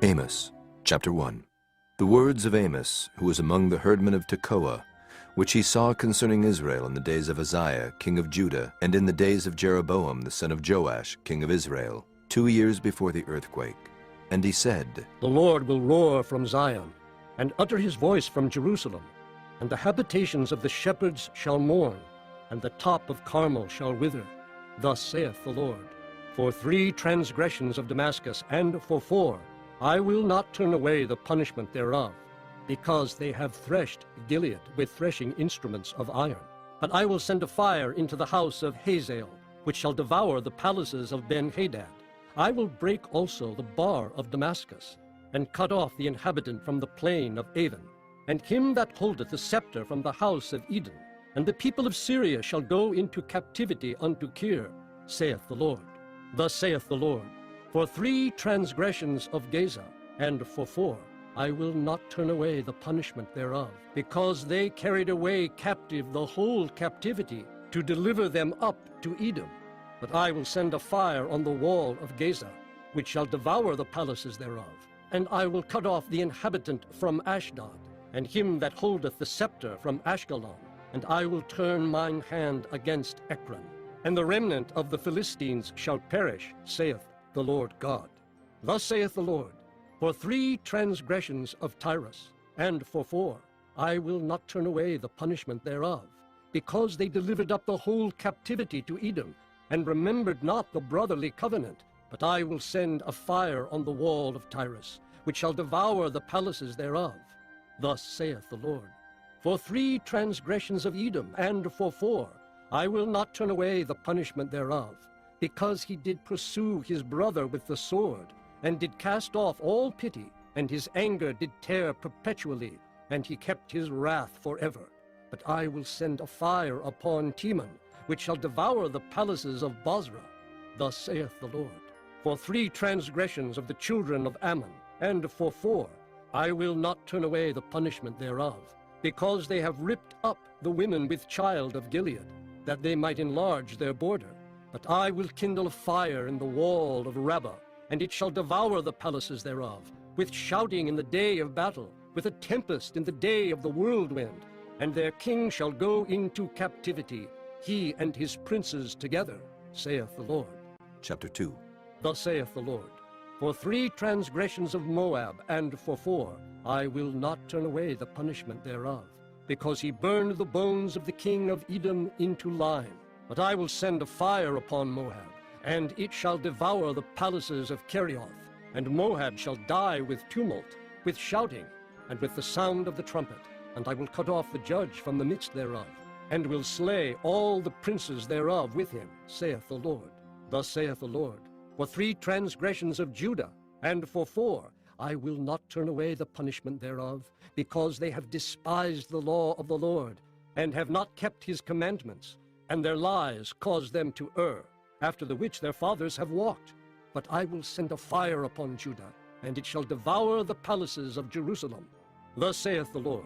Amos, chapter 1. The words of Amos, who was among the herdmen of Tekoa, which he saw concerning Israel in the days of Uzziah, king of Judah, and in the days of Jeroboam, the son of Joash, king of Israel, 2 years before the earthquake. And he said, The Lord will roar from Zion, and utter his voice from Jerusalem, and the habitations of the shepherds shall mourn, and the top of Carmel shall wither. Thus saith the Lord, For 3 transgressions of Damascus, and for 4, I will not turn away the punishment thereof, because they have threshed Gilead with threshing instruments of iron. But I will send a fire into the house of Hazael, which shall devour the palaces of Ben-Hadad. I will break also the bar of Damascus, and cut off the inhabitant from the plain of Avon, and him that holdeth the scepter from the house of Eden. And the people of Syria shall go into captivity unto Kir, saith the Lord. Thus saith the Lord, For 3 transgressions of Gaza, and for 4, I will not turn away the punishment thereof, because they carried away captive the whole captivity, to deliver them up to Edom. But I will send a fire on the wall of Gaza, which shall devour the palaces thereof. And I will cut off the inhabitant from Ashdod, and him that holdeth the scepter from Ashkelon. And I will turn mine hand against Ekron. And the remnant of the Philistines shall perish, saith the Lord God. Thus saith the Lord, For 3 transgressions of Tyrus, and for 4, I will not turn away the punishment thereof, because they delivered up the whole captivity to Edom, and remembered not the brotherly covenant. But I will send a fire on the wall of Tyrus, which shall devour the palaces thereof. Thus saith the Lord, For 3 transgressions of Edom, and for 4, I will not turn away the punishment thereof, because he did pursue his brother with the sword, and did cast off all pity, and his anger did tear perpetually, and he kept his wrath forever. But I will send a fire upon Teman, which shall devour the palaces of Bozrah. Thus saith the Lord, For 3 transgressions of the children of Ammon, and for 4, I will not turn away the punishment thereof, because they have ripped up the women with child of Gilead, that they might enlarge their border. But I will kindle a fire in the wall of Rabbah, and it shall devour the palaces thereof, with shouting in the day of battle, with a tempest in the day of the whirlwind. And their king shall go into captivity, he and his princes together, saith the Lord. Chapter 2. Thus saith the Lord, For 3 transgressions of Moab, and for 4, I will not turn away the punishment thereof, because he burned the bones of the king of Edom into lime. But I will send a fire upon Moab, and it shall devour the palaces of Kerioth. And Moab shall die with tumult, with shouting, and with the sound of the trumpet. And I will cut off the judge from the midst thereof, and will slay all the princes thereof with him, saith the Lord. Thus saith the Lord, For 3 transgressions of Judah, and for 4, I will not turn away the punishment thereof, because they have despised the law of the Lord, and have not kept his commandments, and their lies caused them to err, after the which their fathers have walked. But I will send a fire upon Judah, and it shall devour the palaces of Jerusalem. Thus saith the Lord,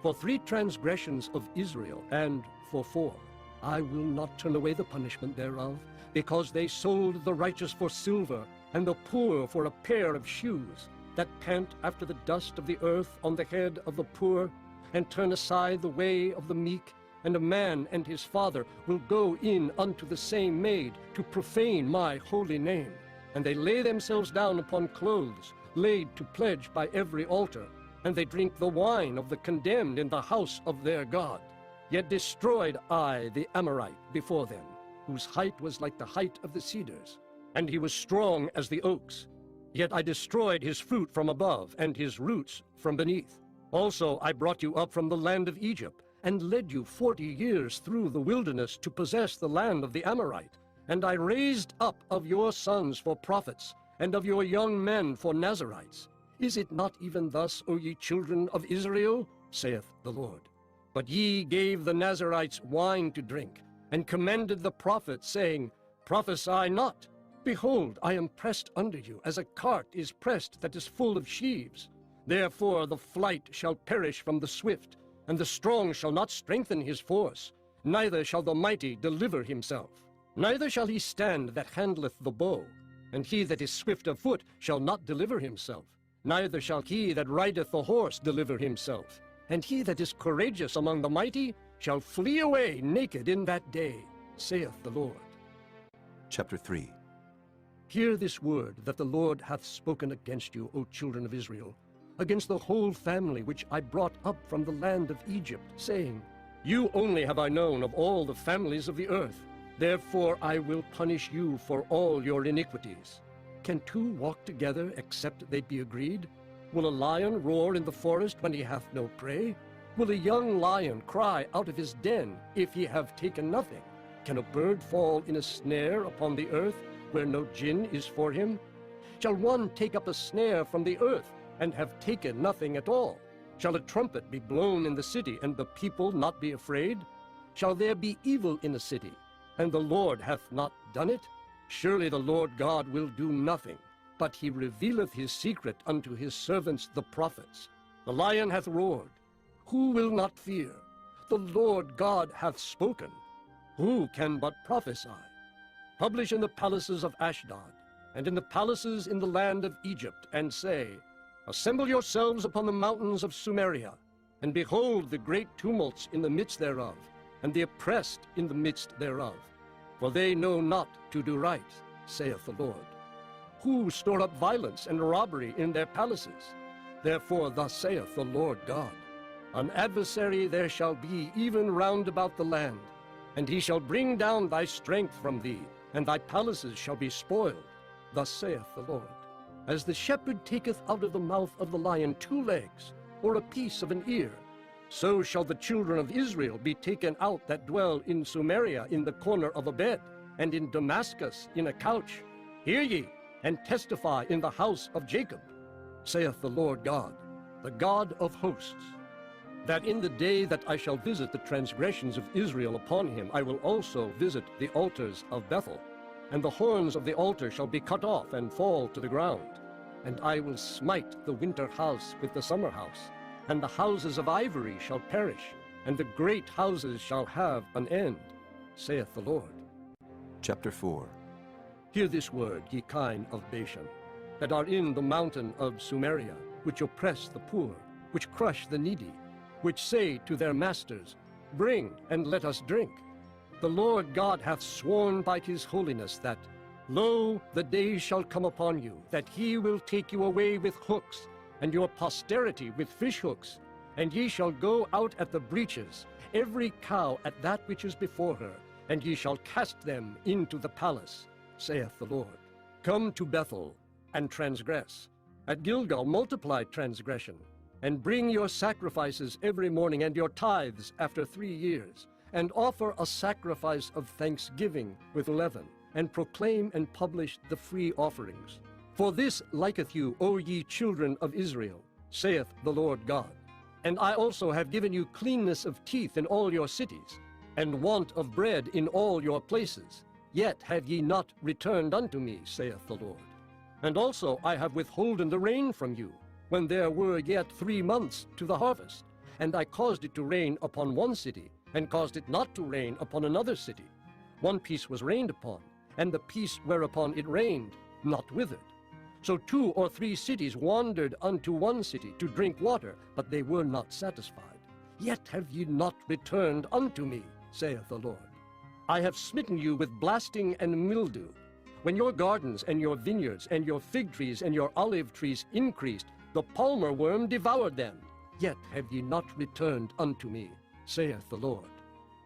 For 3 transgressions of Israel, and for 4, I will not turn away the punishment thereof, because they sold the righteous for silver, and the poor for a pair of shoes, that pant after the dust of the earth on the head of the poor, and turn aside the way of the meek. And a man and his father will go in unto the same maid, to profane my holy name. And they lay themselves down upon clothes, laid to pledge by every altar, and they drink the wine of the condemned in the house of their God. Yet destroyed I the Amorite before them, whose height was like the height of the cedars, and he was strong as the oaks. Yet I destroyed his fruit from above, and his roots from beneath. Also I brought you up from the land of Egypt, and led you 40 years through the wilderness to possess the land of the Amorite. And I raised up of your sons for prophets, and of your young men for Nazarites. Is it not even thus, O ye children of Israel? Saith the Lord. But ye gave the Nazarites wine to drink, and commanded the prophets, saying, Prophesy not. Behold, I am pressed under you, as a cart is pressed that is full of sheaves. Therefore the flight shall perish from the swift, and the strong shall not strengthen his force, neither shall the mighty deliver himself. Neither shall he stand that handleth the bow, and he that is swift of foot shall not deliver himself. Neither shall he that rideth the horse deliver himself, and he that is courageous among the mighty shall flee away naked in that day, saith the Lord. Chapter 3. Hear this word that the Lord hath spoken against you, O children of Israel, against the whole family which I brought up from the land of Egypt, saying, You only have I known of all the families of the earth. Therefore I will punish you for all your iniquities. Can two walk together except they be agreed? Will a lion roar in the forest when he hath no prey? Will a young lion cry out of his den if he have taken nothing? Can a bird fall in a snare upon the earth where no gin is for him? Shall one take up a snare from the earth and have taken nothing at all? Shall a trumpet be blown in the city, and the people not be afraid? Shall there be evil in a city, and the Lord hath not done it? Surely the Lord God will do nothing, but he revealeth his secret unto his servants the prophets. The lion hath roared. Who will not fear? The Lord God hath spoken. Who can but prophesy? Publish in the palaces of Ashdod, and in the palaces in the land of Egypt, and say, Assemble yourselves upon the mountains of Sumeria, and behold the great tumults in the midst thereof, and the oppressed in the midst thereof. For they know not to do right, saith the Lord. Who store up violence and robbery in their palaces? Therefore thus saith the Lord God, An adversary there shall be even round about the land, and he shall bring down thy strength from thee, and thy palaces shall be spoiled. Thus saith the Lord. As the shepherd taketh out of the mouth of the lion 2 legs, or a piece of an ear, so shall the children of Israel be taken out that dwell in Sumeria in the corner of a bed, and in Damascus in a couch. Hear ye, and testify in the house of Jacob, saith the Lord God, the God of hosts, that in the day that I shall visit the transgressions of Israel upon him, I will also visit the altars of Bethel, and the horns of the altar shall be cut off and fall to the ground. And I will smite the winter house with the summer house, and the houses of ivory shall perish, and the great houses shall have an end, saith the Lord. Chapter 4. Hear this word, ye kine of Bashan, that are in the mountain of Sumeria, which oppress the poor, which crush the needy, which say to their masters, Bring, and let us drink. The Lord God hath sworn by his holiness that, Lo, the days shall come upon you, that he will take you away with hooks, and your posterity with fish hooks, and ye shall go out at the breaches, every cow at that which is before her, and ye shall cast them into the palace, saith the Lord. Come to Bethel, and transgress. At Gilgal multiply transgression, and bring your sacrifices every morning, and your tithes after 3 years, and offer a sacrifice of thanksgiving with leaven, and proclaim and publish the free offerings. For this liketh you, O ye children of Israel, saith the Lord God. And I also have given you cleanness of teeth in all your cities, and want of bread in all your places. Yet have ye not returned unto me, saith the Lord. And also I have withholden the rain from you, when there were yet 3 months to the harvest. And I caused it to rain upon one city, and caused it not to rain upon another city. One piece was rained upon, and the piece whereupon it rained not withered. So 2 or 3 cities wandered unto one city to drink water, but they were not satisfied. Yet have ye not returned unto me, saith the Lord. I have smitten you with blasting and mildew. When your gardens and your vineyards and your fig trees and your olive trees increased, the palmer worm devoured them. Yet have ye not returned unto me, saith the Lord.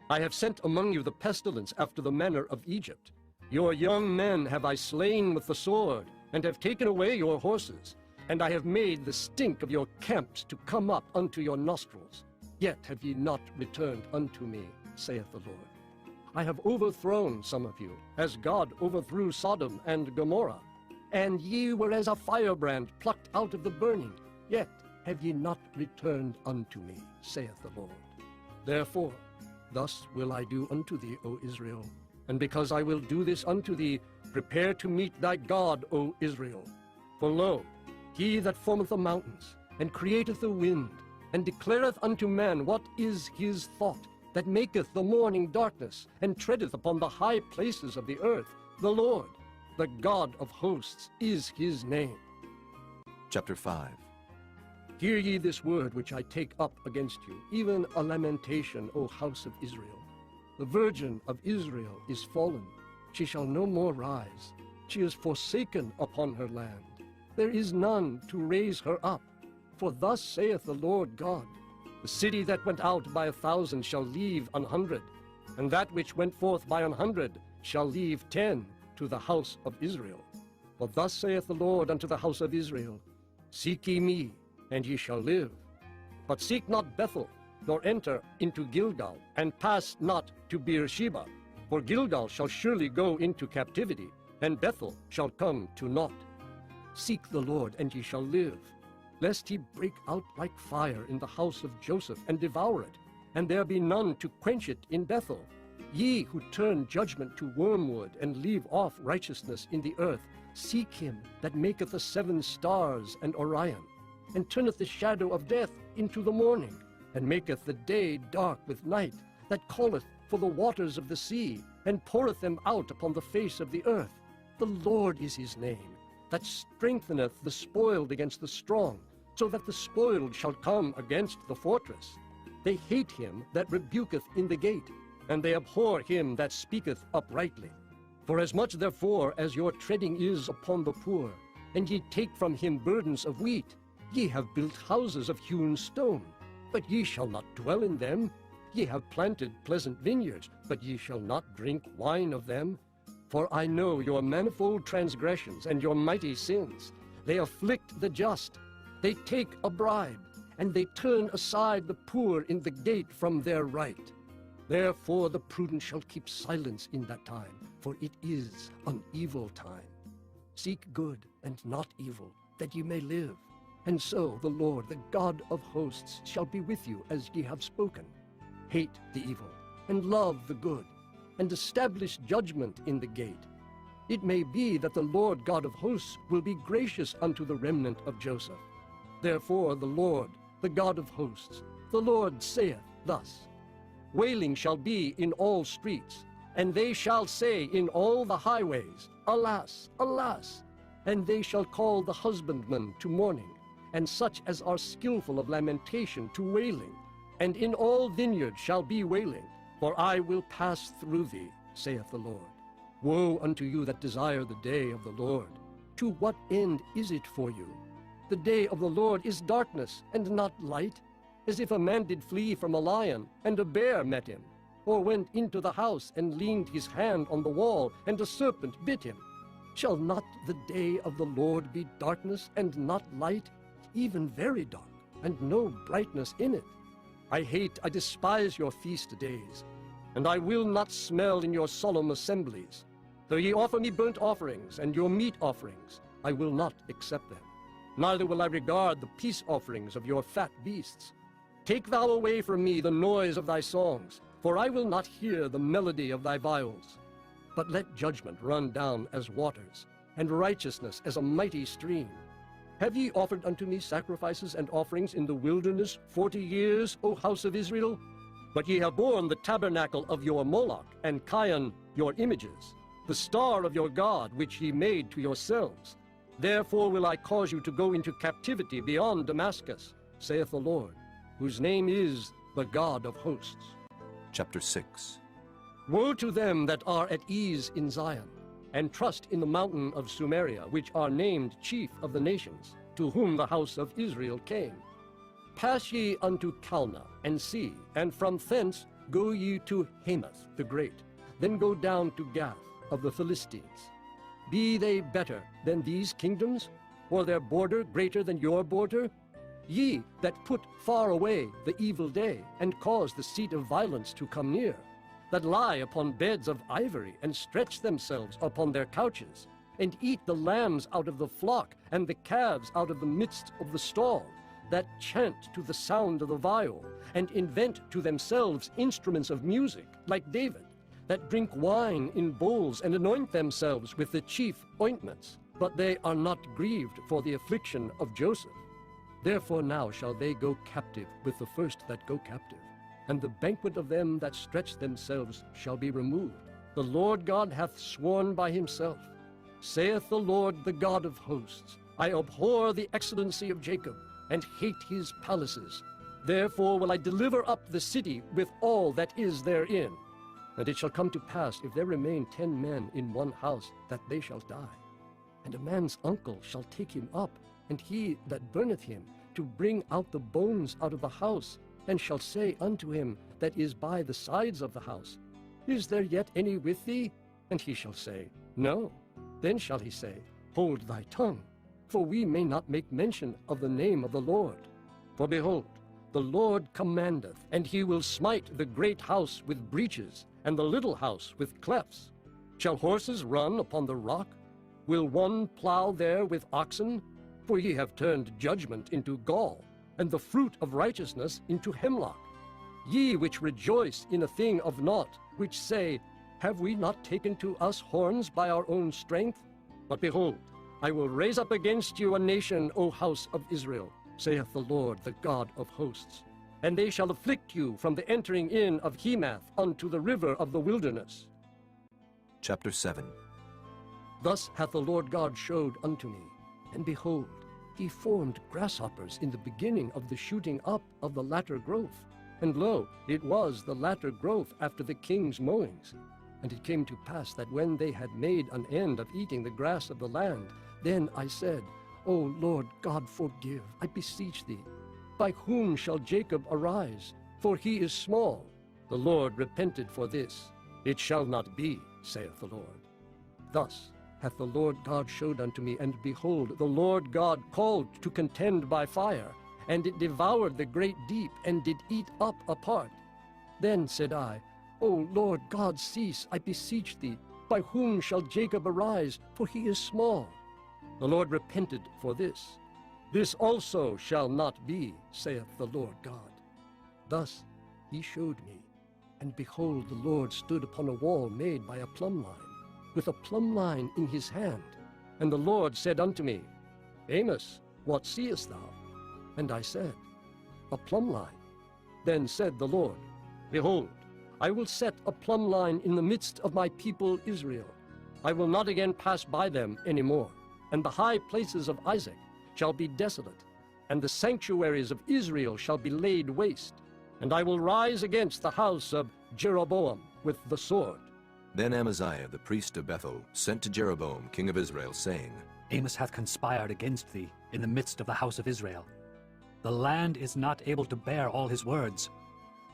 I have sent among you the pestilence after the manner of Egypt. Your young men have I slain with the sword, and have taken away your horses, and I have made the stink of your camps to come up unto your nostrils. Yet have ye not returned unto me, saith the Lord. I have overthrown some of you, as God overthrew Sodom and Gomorrah. And ye were as a firebrand plucked out of the burning. Yet have ye not returned unto me, saith the Lord. Therefore, thus will I do unto thee, O Israel. And because I will do this unto thee, prepare to meet thy God, O Israel. For lo, he that formeth the mountains, and createth the wind, and declareth unto man what is his thought, that maketh the morning darkness, and treadeth upon the high places of the earth, the Lord, the God of hosts, is his name. Chapter 5. Hear ye this word which I take up against you, even a lamentation, O house of Israel. The virgin of Israel is fallen. She shall no more rise. She is forsaken upon her land. There is none to raise her up. For thus saith the Lord God, the city that went out by 1,000 shall leave 100, and that which went forth by 100 shall leave 10 to the house of Israel. For thus saith the Lord unto the house of Israel, Seek ye me, and ye shall live. But seek not Bethel, nor enter into Gilgal, and pass not to Beersheba. For Gilgal shall surely go into captivity, and Bethel shall come to naught. Seek the Lord, and ye shall live, lest he break out like fire in the house of Joseph, and devour it, and there be none to quench it in Bethel. Ye who turn judgment to wormwood, and leave off righteousness in the earth, seek him that maketh the 7 stars and Orion, and turneth the shadow of death into the morning, and maketh the day dark with night, that calleth for the waters of the sea, and poureth them out upon the face of the earth. The Lord is his name, that strengtheneth the spoiled against the strong, so that the spoiled shall come against the fortress. They hate him that rebuketh in the gate, and they abhor him that speaketh uprightly. For as much therefore as your treading is upon the poor, and ye take from him burdens of wheat, ye have built houses of hewn stone, but ye shall not dwell in them. Ye have planted pleasant vineyards, but ye shall not drink wine of them. For I know your manifold transgressions and your mighty sins. They afflict the just. They take a bribe, and they turn aside the poor in the gate from their right. Therefore the prudent shall keep silence in that time, for it is an evil time. Seek good and not evil, that ye may live. And so the Lord, the God of hosts, shall be with you as ye have spoken. Hate the evil, and love the good, and establish judgment in the gate. It may be that the Lord God of hosts will be gracious unto the remnant of Joseph. Therefore the Lord, the God of hosts, the Lord saith thus, Wailing shall be in all streets, and they shall say in all the highways, Alas, alas! And they shall call the husbandman to mourning, and such as are skillful of lamentation to wailing. And in all vineyards shall be wailing, for I will pass through thee, saith the Lord. Woe unto you that desire the day of the Lord! To what end is it for you? The day of the Lord is darkness, and not light, as if a man did flee from a lion, and a bear met him, or went into the house, and leaned his hand on the wall, and a serpent bit him. Shall not the day of the Lord be darkness, and not light, even very dark, and no brightness in it? I despise your feast days, and I will not smell in your solemn assemblies. Though ye offer me burnt offerings, and your meat offerings, I will not accept them. Neither will I regard the peace offerings of your fat beasts. Take thou away from me the noise of thy songs, for I will not hear the melody of thy viols. But let judgment run down as waters, and righteousness as a mighty stream. Have ye offered unto me sacrifices and offerings in the wilderness 40 years, O house of Israel? But ye have borne the tabernacle of your Moloch, and Chion your images, the star of your God which ye made to yourselves. Therefore will I cause you to go into captivity beyond Damascus, saith the Lord, whose name is the God of hosts. Chapter 6. Woe to them that are at ease in Zion, and trust in the mountain of Sumeria, which are named chief of the nations, to whom the house of Israel came. Pass ye unto Calneh, and see, and from thence go ye to Hamath the great, then go down to Gath of the Philistines. Be they better than these kingdoms, or their border greater than your border? Ye that put far away the evil day, and cause the seat of violence to come near, that lie upon beds of ivory, and stretch themselves upon their couches, and eat the lambs out of the flock, and the calves out of the midst of the stall, that chant to the sound of the viol, and invent to themselves instruments of music, like David, that drink wine in bowls, and anoint themselves with the chief ointments, but they are not grieved for the affliction of Joseph. Therefore now shall they go captive with the first that go captive, and the banquet of them that stretch themselves shall be removed. The Lord God hath sworn by himself, saith the Lord, the God of hosts, I abhor the excellency of Jacob, and hate his palaces. Therefore will I deliver up the city with all that is therein. And it shall come to pass, if there remain 10 men in one house, that they shall die. And a man's uncle shall take him up, and he that burneth him, to bring out the bones out of the house, and shall say unto him that is by the sides of the house, Is there yet any with thee? And he shall say, No. Then shall he say, Hold thy tongue, for we may not make mention of the name of the Lord. For behold, the Lord commandeth, and he will smite the great house with breaches, and the little house with clefts. Shall horses run upon the rock? Will one plow there with oxen? For ye have turned judgment into gall, and the fruit of righteousness into hemlock. Ye which rejoice in a thing of naught, which say, Have we not taken to us horns by our own strength? But behold, I will raise up against you a nation, O house of Israel, saith the Lord, the God of hosts. And they shall afflict you from the entering in of Hemath unto the river of the wilderness. Chapter 7. Thus hath the Lord God showed unto me, and behold, he formed grasshoppers in the beginning of the shooting up of the latter growth. And lo, it was the latter growth after the king's mowings. And it came to pass that when they had made an end of eating the grass of the land, then I said, O Lord God, forgive, I beseech thee. By whom shall Jacob arise? For he is small. The Lord repented for this. It shall not be, saith the Lord. Thus hath the Lord God showed unto me, and behold, the Lord God called to contend by fire, and it devoured the great deep, and did eat up a part. Then said I, O Lord God, cease, I beseech thee. By whom shall Jacob arise? For he is small. The Lord repented for this. This also shall not be, saith the Lord God. Thus he showed me, and behold, the Lord stood upon a wall made by a plumb line, with a plumb line in his hand. And the Lord said unto me, Amos, what seest thou? And I said, A plumb line. Then said the Lord, Behold, I will set a plumb line in the midst of my people Israel. I will not again pass by them any more. And the high places of Isaac shall be desolate, and the sanctuaries of Israel shall be laid waste. And I will rise against the house of Jeroboam with the sword. Then Amaziah the priest of Bethel sent to Jeroboam king of Israel, saying, Amos hath conspired against thee in the midst of the house of Israel. The land is not able to bear all his words.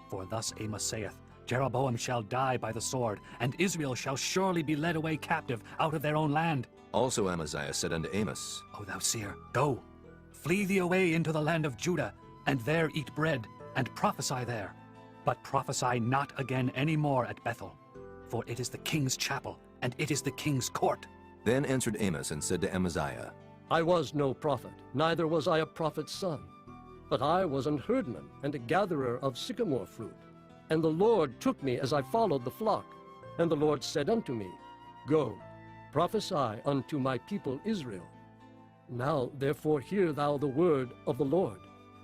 For thus Amos saith, Jeroboam shall die by the sword, and Israel shall surely be led away captive out of their own land. Also Amaziah said unto Amos, O thou seer, go, flee thee away into the land of Judah, and there eat bread, and prophesy there. But prophesy not again any more at Bethel, for it is the king's chapel, and it is the king's court. Then answered Amos and said to Amaziah, I was no prophet, neither was I a prophet's son. But I was an herdman and a gatherer of sycamore fruit. And the Lord took me as I followed the flock. And the Lord said unto me, Go, prophesy unto my people Israel. Now therefore hear thou the word of the Lord.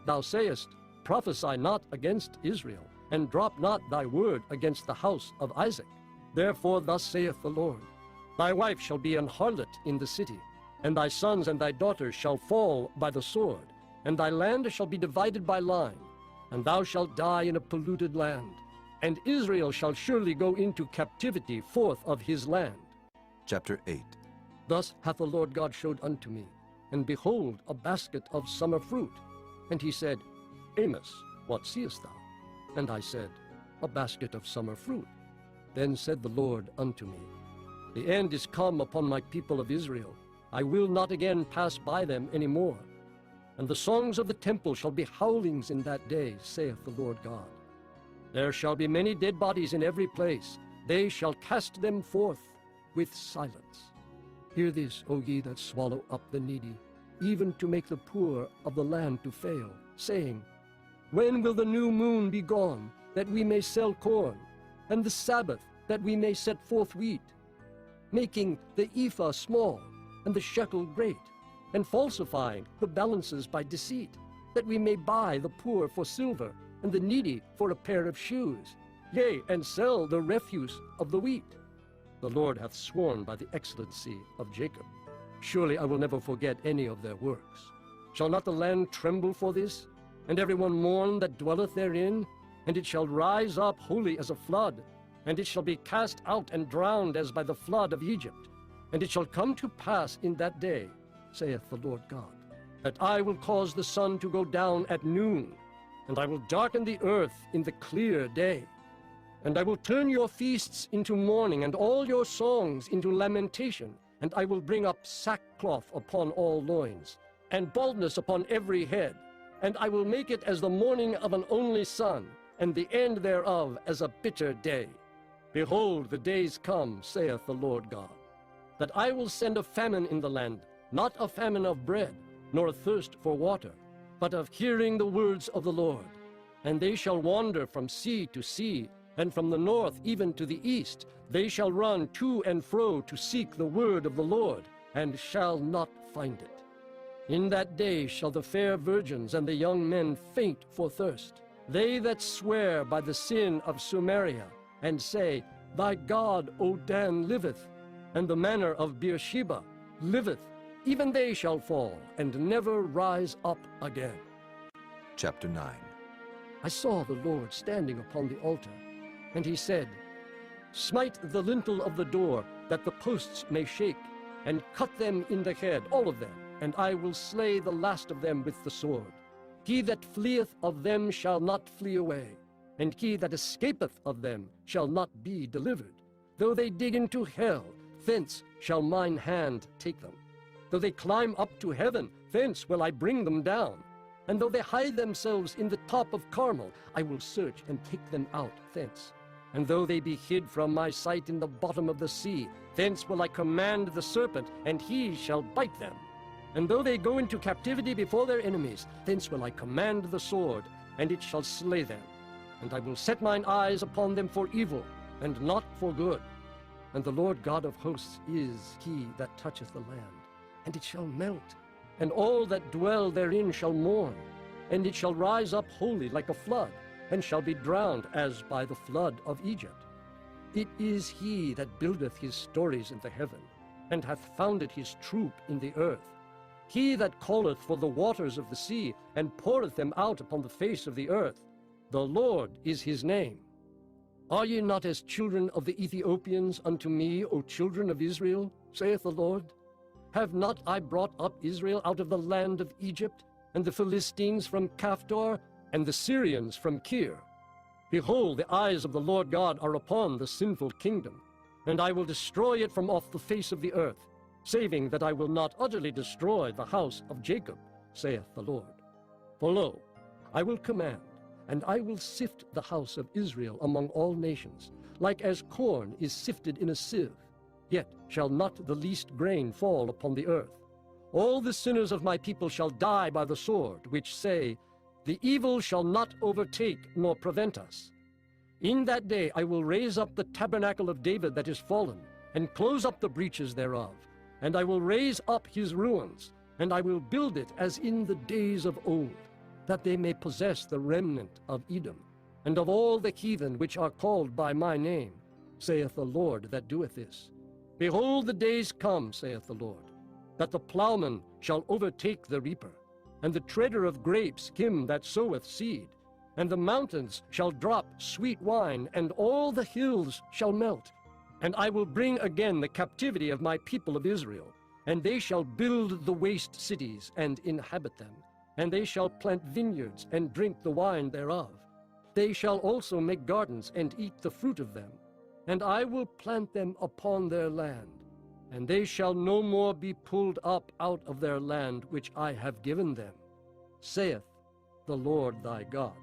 Thou sayest, Prophesy not against Israel, and drop not thy word against the house of Isaac. Therefore thus saith the Lord, Thy wife shall be an harlot in the city, and thy sons and thy daughters shall fall by the sword, and thy land shall be divided by line, and thou shalt die in a polluted land. And Israel shall surely go into captivity forth of his land. Chapter 8. Thus hath the Lord God showed unto me, and behold, a basket of summer fruit. And he said, Amos, what seest thou? And I said, A basket of summer fruit. Then said the Lord unto me, The end is come upon my people of Israel. I will not again pass by them any more. And the songs of the temple shall be howlings in that day, saith the Lord God. There shall be many dead bodies in every place. They shall cast them forth with silence. Hear this, O ye that swallow up the needy, even to make the poor of the land to fail, saying, When will the new moon be gone, that we may sell corn, and the Sabbath, that we may set forth wheat, making the ephah small, and the shekel great, and falsifying the balances by deceit, that we may buy the poor for silver, and the needy for a pair of shoes, yea, and sell the refuse of the wheat. The Lord hath sworn by the excellency of Jacob. Surely I will never forget any of their works. Shall not the land tremble for this, and everyone mourn that dwelleth therein? And it shall rise up wholly as a flood, and it shall be cast out and drowned as by the flood of Egypt. And it shall come to pass in that day, saith the Lord God, that I will cause the sun to go down at noon, and I will darken the earth in the clear day. And I will turn your feasts into mourning, and all your songs into lamentation, and I will bring up sackcloth upon all loins, and baldness upon every head. And I will make it as the mourning of an only son, and the end thereof as a bitter day. Behold, the days come, saith the Lord God, that I will send a famine in the land, not a famine of bread, nor a thirst for water, but of hearing the words of the Lord. And they shall wander from sea to sea, and from the north even to the east. They shall run to and fro to seek the word of the Lord, and shall not find it. In that day shall the fair virgins and the young men faint for thirst. They that swear by the sin of Samaria, and say, Thy God, O Dan, liveth, and the manner of Beersheba liveth, even they shall fall, and never rise up again. Chapter 9. I saw the Lord standing upon the altar, and he said, Smite the lintel of the door, that the posts may shake, and cut them in the head, all of them, and I will slay the last of them with the sword. He that fleeth of them shall not flee away, and he that escapeth of them shall not be delivered. Though they dig into hell, thence shall mine hand take them. Though they climb up to heaven, thence will I bring them down. And though they hide themselves in the top of Carmel, I will search and take them out thence. And though they be hid from my sight in the bottom of the sea, thence will I command the serpent, and he shall bite them. And though they go into captivity before their enemies, thence will I command the sword, and it shall slay them. And I will set mine eyes upon them for evil, and not for good. And the Lord God of hosts is he that toucheth the land, and it shall melt, and all that dwell therein shall mourn, and it shall rise up wholly like a flood, and shall be drowned as by the flood of Egypt. It is he that buildeth his stories in the heaven, and hath founded his troop in the earth. He that calleth for the waters of the sea, and poureth them out upon the face of the earth. The Lord is his name. Are ye not as children of the Ethiopians unto me, O children of Israel, saith the Lord? Have not I brought up Israel out of the land of Egypt, and the Philistines from Caphtor, and the Syrians from Kir? Behold, the eyes of the Lord God are upon the sinful kingdom, and I will destroy it from off the face of the earth, saving that I will not utterly destroy the house of Jacob, saith the Lord. For lo, I will command, and I will sift the house of Israel among all nations, like as corn is sifted in a sieve. Yet shall not the least grain fall upon the earth. All the sinners of my people shall die by the sword, which say, The evil shall not overtake nor prevent us. In that day I will raise up the tabernacle of David that is fallen, and close up the breaches thereof. And I will raise up his ruins, and I will build it as in the days of old, that they may possess the remnant of Edom, and of all the heathen which are called by my name, saith the Lord that doeth this. Behold, the days come, saith the Lord, that the plowman shall overtake the reaper, and the treader of grapes him that soweth seed. And the mountains shall drop sweet wine, and all the hills shall melt. And I will bring again the captivity of my people of Israel, and they shall build the waste cities and inhabit them. And they shall plant vineyards and drink the wine thereof. They shall also make gardens and eat the fruit of them. And I will plant them upon their land, and they shall no more be pulled up out of their land which I have given them, saith the Lord thy God.